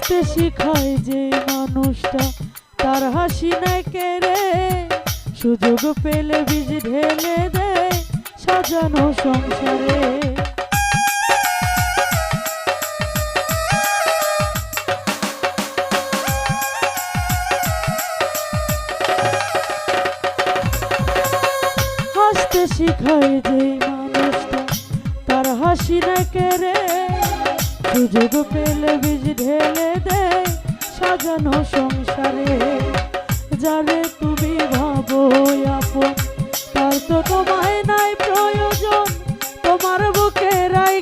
হাসতে শিখায় যে মানুষটা তার হাসি নাই কেড়ে, সুযোগ পেলে বীজ ঢেলে দেয় সাজানো সংসারে। হাসতে শিখায় যে মানুষটা তার হাসি না কেড়ে, সুযোগ পেলে বীজ ঢেলে দেয় সাজানো সংসারে। যারে তুমি ভাবো আপন তার তো তোমায় নাই প্রয়োজন, তোমার বুকে রাই